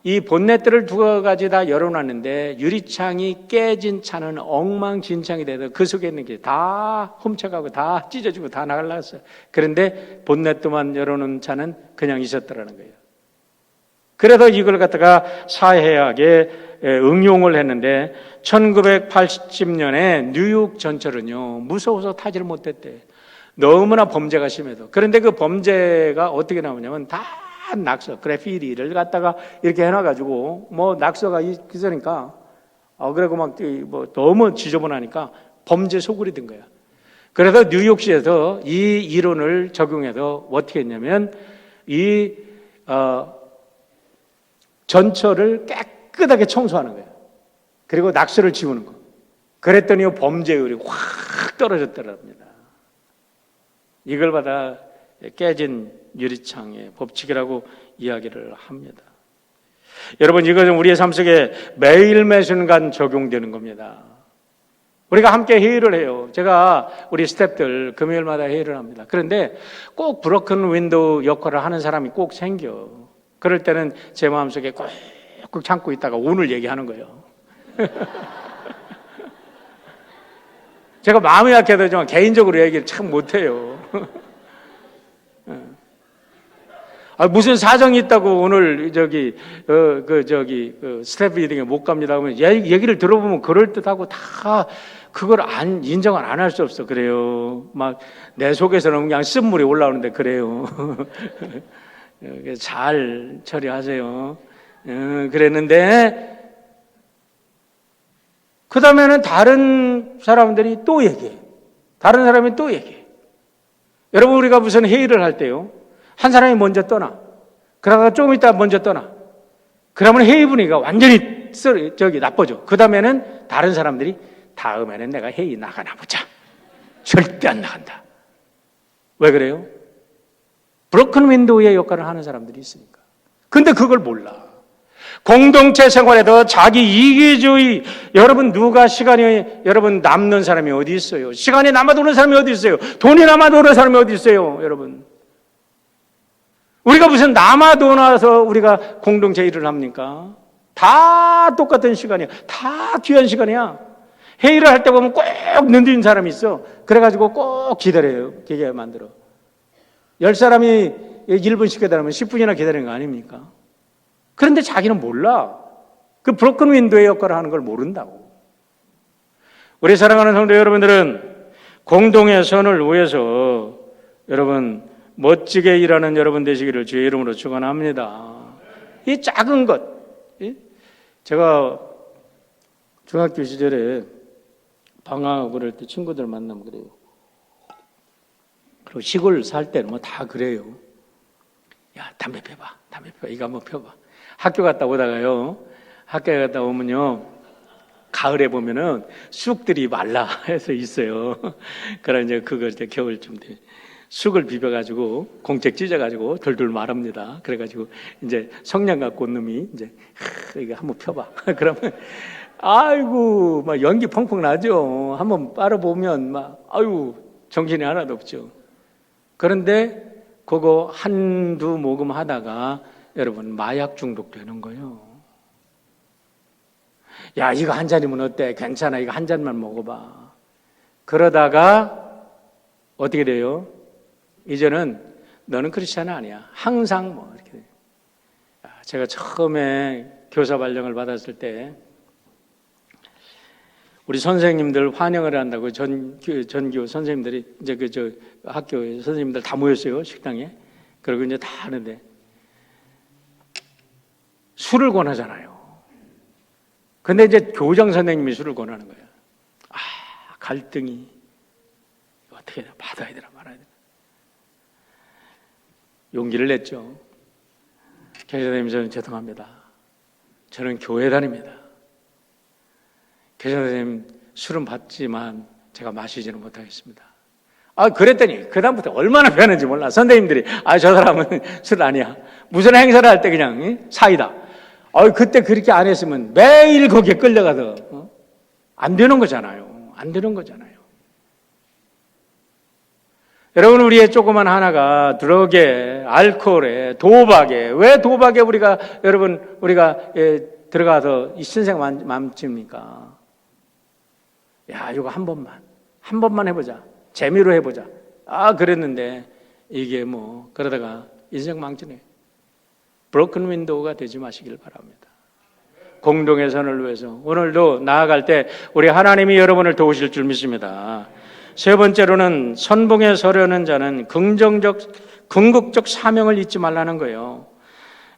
이 본네트를 두 가지 다 열어놨는데 유리창이 깨진 차는 엉망진창이 돼서 그 속에 있는 게 다 훔쳐가고 다 찢어지고 다 나갈라갔어요. 그런데 본네트만 열어놓은 차는 그냥 있었더라는 거예요. 그래서 이걸 갖다가 사회학에 응용을 했는데 1980년에 뉴욕 전철은요, 무서워서 타지를 못했대. 너무나 범죄가 심해서. 그런데 그 범죄가 어떻게 나오냐면 다 낙서, 그래피티를 갖다가 이렇게 해놔가지고 뭐 낙서가 있으니까 그리고 막 뭐 너무 지저분하니까 범죄 소굴이 된 거야. 그래서 뉴욕시에서 이 이론을 적용해서 어떻게 했냐면 이 전철을 깨끗하게 청소하는 거예요. 그리고 낙서를 지우는 거. 그랬더니 범죄율이 확 떨어졌더랍니다. 이걸 받아 깨진 유리창의 법칙이라고 이야기를 합니다. 여러분, 이것은 우리의 삶 속에 매일매 순간 적용되는 겁니다. 우리가 함께 회의를 해요. 제가 우리 스태프들 금요일마다 회의를 합니다. 그런데 꼭 브로큰 윈도우 역할을 하는 사람이 꼭 생겨. 그럴 때는 제 마음속에 꼭 참고 있다가 오늘 얘기하는 거예요. 제가 마음이 약해도 좀 개인적으로 얘기를 참 못해요. 무슨 사정이 있다고 오늘 스태프 미팅에 못 갑니다 하면 얘기를 들어보면 그럴듯하고 다 그걸 인정을 안 할 수 없어. 그래요. 막 내 속에서는 그냥 쓴물이 올라오는데 그래요. 잘 처리하세요. 그랬는데 그 다음에는 다른 사람들이 또 얘기해. 다른 사람이 또 얘기해. 여러분, 우리가 무슨 회의를 할 때요, 한 사람이 먼저 떠나. 그러다가 조금 있다 먼저 떠나. 그러면 회의 분위기가 완전히 나빠져. 그 다음에는 다른 사람들이 다음에는 내가 회의 나가나 보자. 절대 안 나간다. 왜 그래요? 브로큰 윈도우의 역할을 하는 사람들이 있으니까. 근데 그걸 몰라. 공동체 생활에도 자기 이기주의, 여러분 여러분 남는 사람이 어디 있어요? 시간이 남아도는 사람이 어디 있어요? 돈이 남아도는 사람이 어디 있어요? 여러분, 우리가 무슨 남아도나서 우리가 공동체 일을 합니까? 다 똑같은 시간이야. 다 귀한 시간이야. 회의를 할 때 보면 꼭 늦는 사람이 있어. 그래가지고 꼭 기다려요. 기계 만들어. 10사람이 1분씩 기다리면 10분이나 기다리는 거 아닙니까? 그런데 자기는 몰라. 그 브로큰 윈도우의 역할을 하는 걸 모른다고. 우리 사랑하는 성도 여러분들은 공동의 선을 위해서 여러분 멋지게 일하는 여러분 되시기를 주의 이름으로 축원합니다. 이 작은 것. 제가 중학교 시절에 방학 그럴 때 친구들 만나면 그래요. 그리고 시골 살 때는 뭐 다 그래요. 야, 담배 펴봐. 이거 한번 펴봐. 학교 갔다 오다가요. 학교에 갔다 오면요, 가을에 보면은 쑥들이 말라 해서 있어요. 그러나 이제 그걸 이제 겨울쯤 돼. 쑥을 비벼가지고 공책 찢어가지고 돌돌 말합니다. 그래가지고 이제 성냥 갖고 온 놈이 이제 이거 한번 펴봐. 그러면 아이고 막 연기 펑펑 나죠. 한번 빨아보면 막 아유 정신이 하나도 없죠. 그런데 그거 한두 모금 하다가 여러분 마약 중독되는 거예요. 야, 이거 한 잔이면 어때? 괜찮아. 이거 한 잔만 먹어봐. 그러다가 어떻게 돼요? 이제는 너는 크리스찬 아니야. 항상 뭐 이렇게. 제가 처음에 교사 발령을 받았을 때 우리 선생님들 환영을 한다고 전교 선생님들이 이제 학교 선생님들 다 모였어요, 식당에. 그리고 이제 다 하는데 술을 권하잖아요. 근데 이제 교장 선생님이 술을 권하는 거예요. 갈등이 어떻게 해야 되나, 받아야 되나 말아야 되나. 용기를 냈죠. 교장 선생님, 저는 죄송합니다. 저는 교회 다닙니다. 교장 선생님, 술은 받지만 제가 마시지는 못하겠습니다. 그랬더니 그다음부터 얼마나 변했는지 몰라. 선생님들이 저 사람은 술 아니야. 무슨 행사를 할 때 그냥 사이다. 그때 그렇게 안 했으면 매일 거기에 끌려가서 안 되는 거잖아요. 안 되는 거잖아요. 여러분, 우리의 조그만 하나가 드럭에, 알코올에, 도박에, 왜 도박에 우리가 들어가서 이 신생 만집니까? 이거 한 번만 해보자. 재미로 해보자. 그랬는데 이게 그러다가 인생 망치네. 브로큰 윈도우가 되지 마시길 바랍니다. 공동의 선을 위해서 오늘도 나아갈 때 우리 하나님이 여러분을 도우실 줄 믿습니다. 세 번째로는 선봉에 서려는 자는 궁극적 사명을 잊지 말라는 거예요.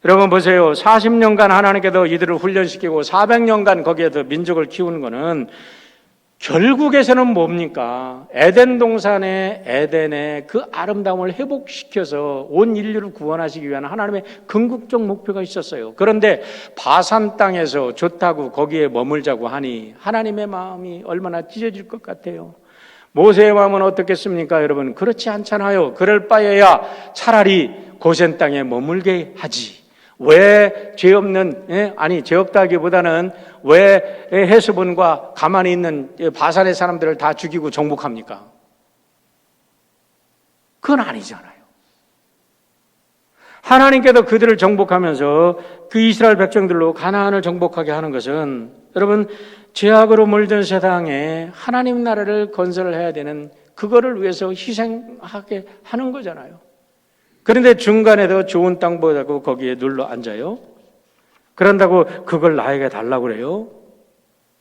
여러분 보세요. 40년간 하나님께서 이들을 훈련시키고 400년간 거기에서 민족을 키우는 거는 결국에서는 뭡니까? 에덴 동산의 에덴의 그 아름다움을 회복시켜서 온 인류를 구원하시기 위한 하나님의 궁극적 목표가 있었어요. 그런데 바산 땅에서 좋다고 거기에 머물자고 하니 하나님의 마음이 얼마나 찢어질 것 같아요. 모세의 마음은 어떻겠습니까, 여러분? 그렇지 않잖아요. 그럴 바에야 차라리 고센 땅에 머물게 하지. 왜 죄 없는, 죄 없다기보다는 왜 헤스본과 가만히 있는 바산의 사람들을 다 죽이고 정복합니까? 그건 아니잖아요. 하나님께서 그들을 정복하면서 그 이스라엘 백성들로 가나안을 정복하게 하는 것은 여러분, 죄악으로 물든 세상에 하나님 나라를 건설을 해야 되는 그거를 위해서 희생하게 하는 거잖아요. 그런데 중간에도 좋은 땅 보자고 거기에 눌러 앉아요. 그런다고 그걸 나에게 달라고 그래요?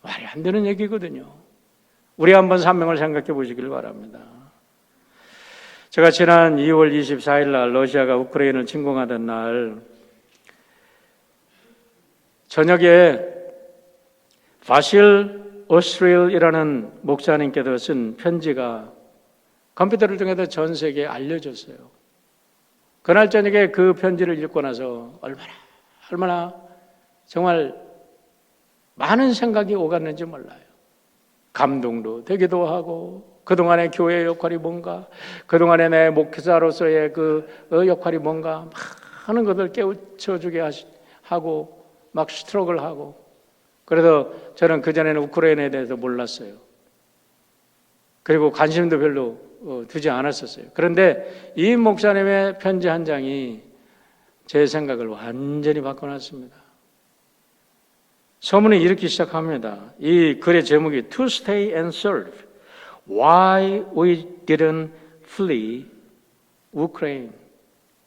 말이 안 되는 얘기거든요. 우리 한번 산명을 생각해 보시길 바랍니다. 제가 지난 2월 24일 날 러시아가 우크라이나를 침공하던 날 저녁에 바실 오스트릴이라는 목사님께서 쓴 편지가 컴퓨터를 통해서 전 세계에 알려졌어요. 그날 저녁에 그 편지를 읽고 나서 얼마나 정말 많은 생각이 오갔는지 몰라요. 감동도 되기도 하고 그동안의 교회의 역할이 뭔가, 그동안의 내 목회자로서의 그 역할이 뭔가 많은 것을 깨우쳐주게 하고 막 스트럭을 하고. 그래서 저는 그전에는 우크라이나에 대해서 몰랐어요. 그리고 관심도 별로 두지 않았었어요. 그런데 이 목사님의 편지 한 장이 제 생각을 완전히 바꿔놨습니다. 서문이 이렇게 시작합니다. 이 글의 제목이 To Stay and Serve. Why we didn't flee Ukraine.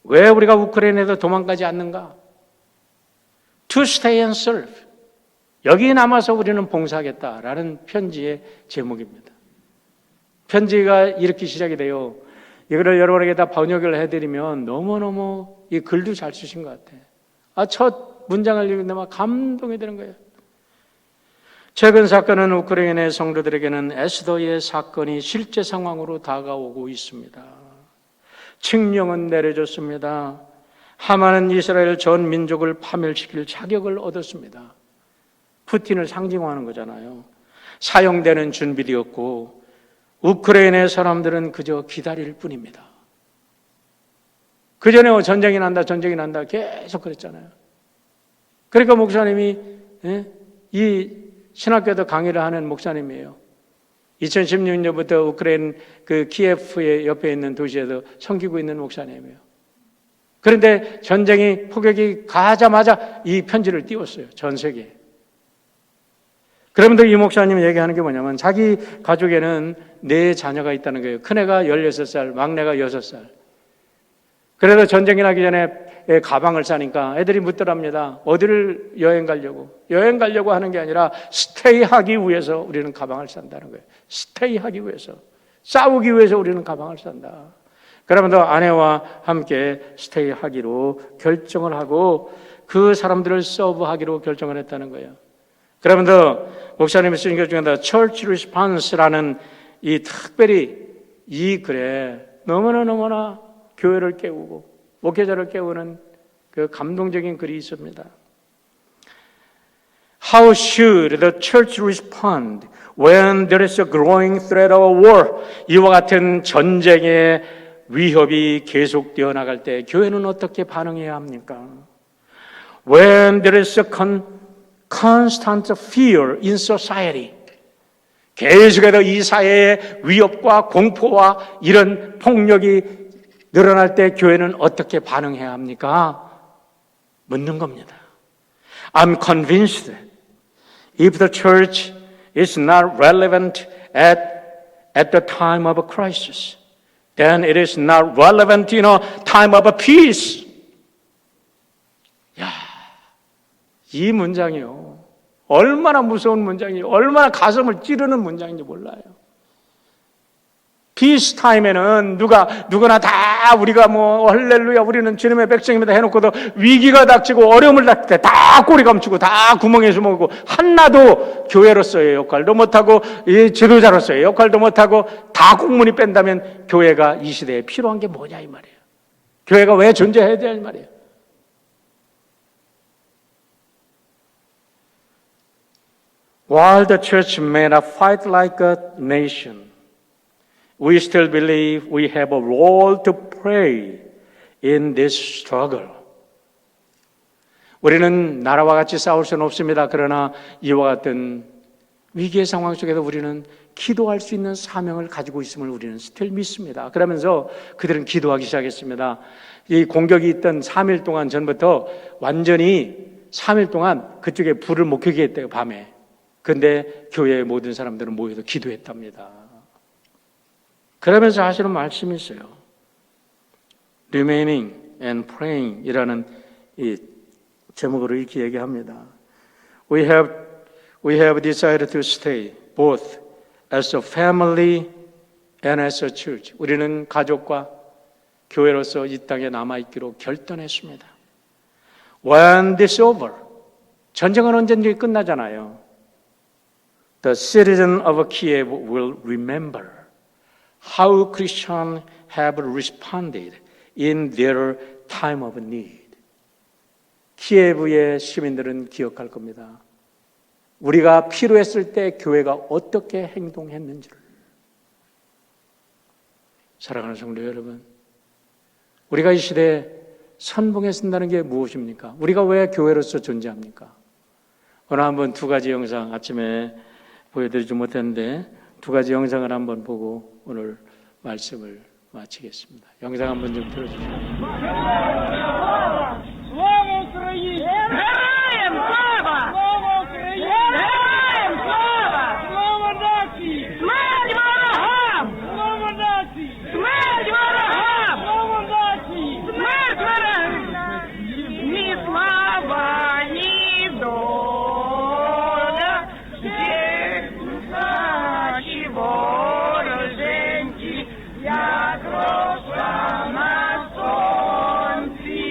왜 우리가 우크라이나에서 도망가지 않는가? To stay and serve. 여기 남아서 우리는 봉사하겠다라는 편지의 제목입니다. 편지가 이렇게 시작이 돼요. 이거를 여러분에게 다 번역을 해드리면 너무너무 이 글도 잘 쓰신 것 같아. 첫 문장을 읽는데 막 감동이 되는 거예요. 최근 사건은 우크라이나의 성도들에게는 에스더의 사건이 실제 상황으로 다가오고 있습니다. 칙령은 내려졌습니다. 하만은 이스라엘 전 민족을 파멸시킬 자격을 얻었습니다. 푸틴을 상징화하는 거잖아요. 사형되는 준비되었고 우크라이나의 사람들은 그저 기다릴 뿐입니다. 그전에 전쟁이 난다 계속 그랬잖아요. 그러니까 목사님이 이 신학교도 강의를 하는 목사님이에요. 2016년부터 우크라이나 그 키예프의 옆에 있는 도시에서 섬기고 있는 목사님이에요. 그런데 전쟁이 포격이 가자마자 이 편지를 띄웠어요. 전 세계에. 그러면서 이 목사님이 얘기하는 게 뭐냐면 자기 가족에는 4 자녀가 있다는 거예요. 큰애가 16살, 막내가 6살. 그래도 전쟁이 나기 전에 가방을 싸니까 애들이 묻더랍니다. 어디를 여행 가려고? 여행 가려고 하는 게 아니라 스테이 하기 위해서 우리는 가방을 싼다는 거예요. 스테이 하기 위해서. 싸우기 위해서 우리는 가방을 싼다. 그러면서 아내와 함께 스테이 하기로 결정을 하고 그 사람들을 서브하기로 결정을 했다는 거예요. 그러면서 목사님이 쓴 것 중에 Church Response라는 이 특별히 이 글에 너무나 교회를 깨우고 목회자를 깨우는 그 감동적인 글이 있습니다. How should the church respond when there is a growing threat of war? 이와 같은 전쟁의 위협이 계속되어 나갈 때 교회는 어떻게 반응해야 합니까? When there is a constant fear in society. 계속해서 이 사회의 위협과 공포와 이런 폭력이 늘어날 때 교회는 어떻게 반응해야 합니까? 묻는 겁니다. I'm convinced that if the church is not relevant at the time of a crisis, then it is not relevant in a time of a peace. 야, 이 문장이요. 얼마나 무서운 문장이에요. 얼마나 가슴을 찌르는 문장인지 몰라요. 피스 타임에는 누구나 다 우리가 할렐루야 우리는 주님의 백성입니다 해놓고도 위기가 닥치고 어려움을 닥칠 때 다 꼬리 감추고 다 구멍에 숨어고 한나도 교회로서의 역할도 못하고 이 지도자로서의 역할도 못하고 다 공문이 뺀다면 교회가 이 시대에 필요한 게 뭐냐 이 말이에요. 교회가 왜 존재해야 될 말이에요. While the church may not fight like a nation, we still believe we have a role to play in this struggle. 우리는 나라와 같이 싸울 수는 없습니다. 그러나 이와 같은 위기의 상황 속에서 우리는 기도할 수 있는 사명을 가지고 있음을 우리는 still 믿습니다. 그러면서 그들은 기도하기 시작했습니다. 이 공격이 있던 3일 동안 전부터 완전히 3일 동안 그쪽에 불을 못 켜게 했대요, 밤에. 그런데 교회의 모든 사람들은 모여서 기도했답니다. 그러면서 하시는 말씀이 있어요. Remaining and praying 이라는 이 제목으로 이렇게 얘기합니다. We have decided to stay both as a family and as a church. 우리는 가족과 교회로서 이 땅에 남아있기로 결단했습니다. When this is over, 전쟁은 언젠지 끝나잖아요. The citizens of Kiev will remember how Christians have responded in their time of need. 키예브의 시민들은 기억할 겁니다. 우리가 필요했을 때 교회가 어떻게 행동했는지를. 사랑하는 성도 여러분, 우리가 이 시대에 선봉에 쓴다는 게 무엇입니까? 우리가 왜 교회로서 존재합니까? 오늘 한번 두 가지 영상 아침에 보여드리지 못했는데 두 가지 영상을 한번 보고 오늘 말씀을 마치겠습니다. 영상 한번 좀 들어주세요.
Слава Україні! Героям слава! Слава Україні! Героям слава! Слава нації! Смерть ворогам! Слава нації! Смерть ворогам! Слава нації! Смерть ворогам! Ні слава, ні доля, всіх наші вороженьки, як роса на сонці.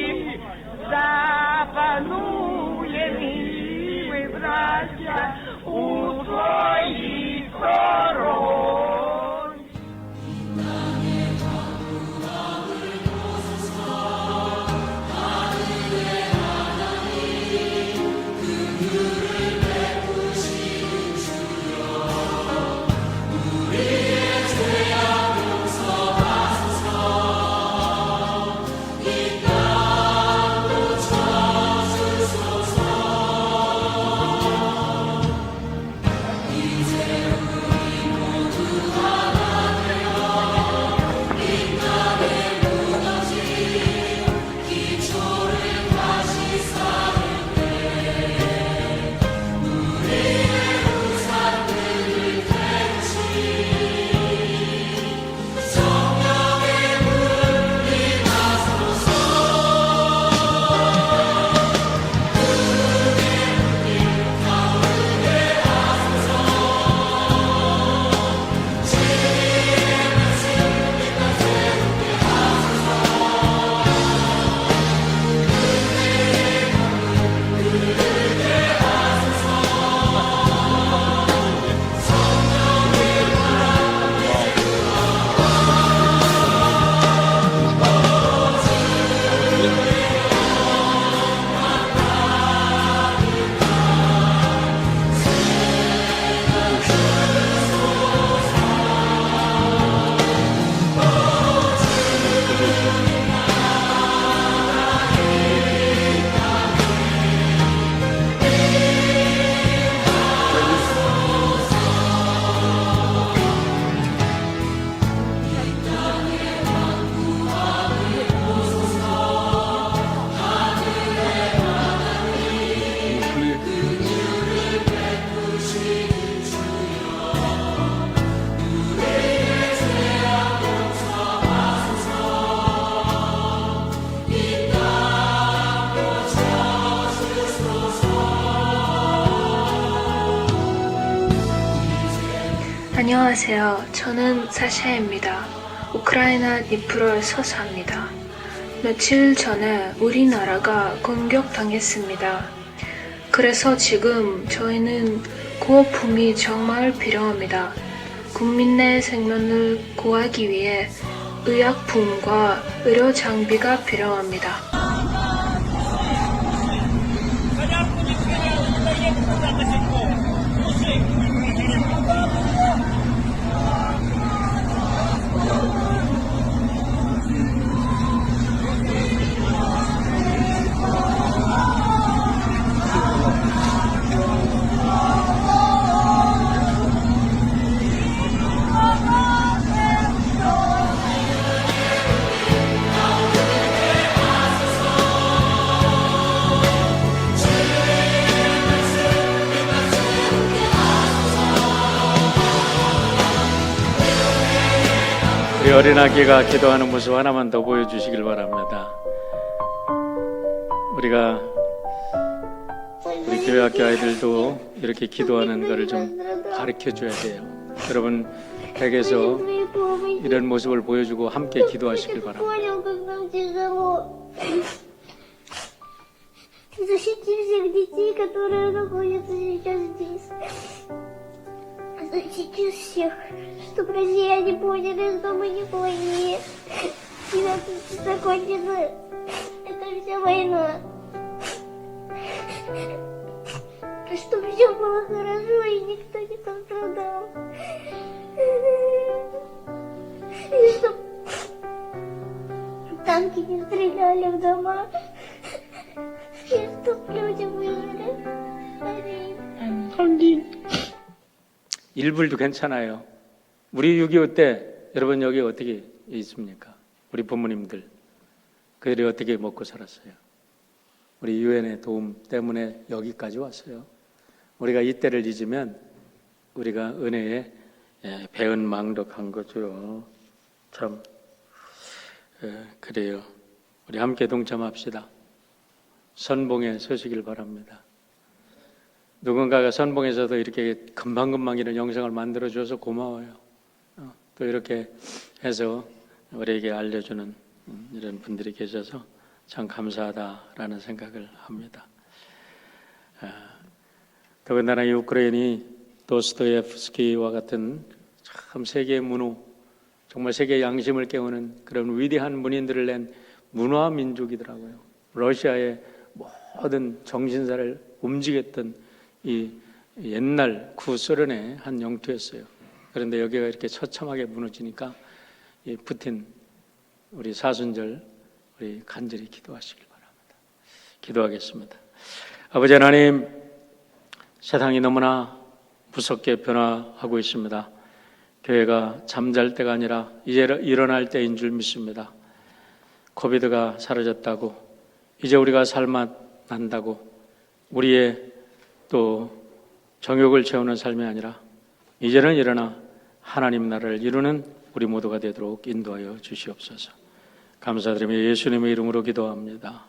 안녕하세요. 저는 사샤입니다. 우크라이나 드니프로에서 삽니다. 며칠 전에 우리나라가 공격당했습니다. 그래서 지금 저희는 구호품이 정말 필요합니다. 국민의 생명을 구하기 위해 의약품과 의료 장비가 필요합니다.
우리 어린아기가 기도하는 모습 하나만 더 보여주시길 바랍니다. 우리가 우리 교회학교 아이들도 이렇게 기도하는 것을 좀 가르쳐줘야 돼요. 여러분 댁에서 이런 모습을 보여주고 함께 기도하시길 바랍니다.
Защити всех детей, которые находятся сейчас здесь. Защити всех, чтобы россияне поняли, что мы не плохие. И закончится эта вся война. Чтобы все было хорошо и никто не пострадал. И чтобы танки не стреляли в дома. И чтоб люди выжили. Аминь.
1불도 괜찮아요. 우리 6.25 때 여러분 여기 어떻게 있습니까? 우리 부모님들 그들이 어떻게 먹고 살았어요? 우리 유엔의 도움 때문에 여기까지 왔어요. 우리가 이때를 잊으면 우리가 은혜에 배은망덕한 거죠. 참 그래요. 우리 함께 동참합시다. 선봉에 서시길 바랍니다. 누군가가 선봉에서도 이렇게 금방금방 이런 영상을 만들어줘서 고마워요. 또 이렇게 해서 우리에게 알려주는 이런 분들이 계셔서 참 감사하다라는 생각을 합니다. 더군다나 이 우크라이나이 도스토옙스키와 같은 참 세계의 문호, 정말 세계의 양심을 깨우는 그런 위대한 문인들을 낸 문화 민족이더라고요. 러시아의 모든 정신사를 움직였던 이 옛날 구소련의 한 영토였어요. 그런데 여기가 이렇게 처참하게 무너지니까 이 푸틴 우리 사순절 우리 간절히 기도하시길 바랍니다. 기도하겠습니다. 아버지 하나님, 세상이 너무나 무섭게 변화하고 있습니다. 교회가 잠잘 때가 아니라 이제 일어날 때인 줄 믿습니다. 코비드가 사라졌다고, 이제 우리가 살맛 난다고, 우리의 또 정욕을 채우는 삶이 아니라 이제는 일어나 하나님 나라를 이루는 우리 모두가 되도록 인도하여 주시옵소서. 감사드리며 예수님의 이름으로 기도합니다.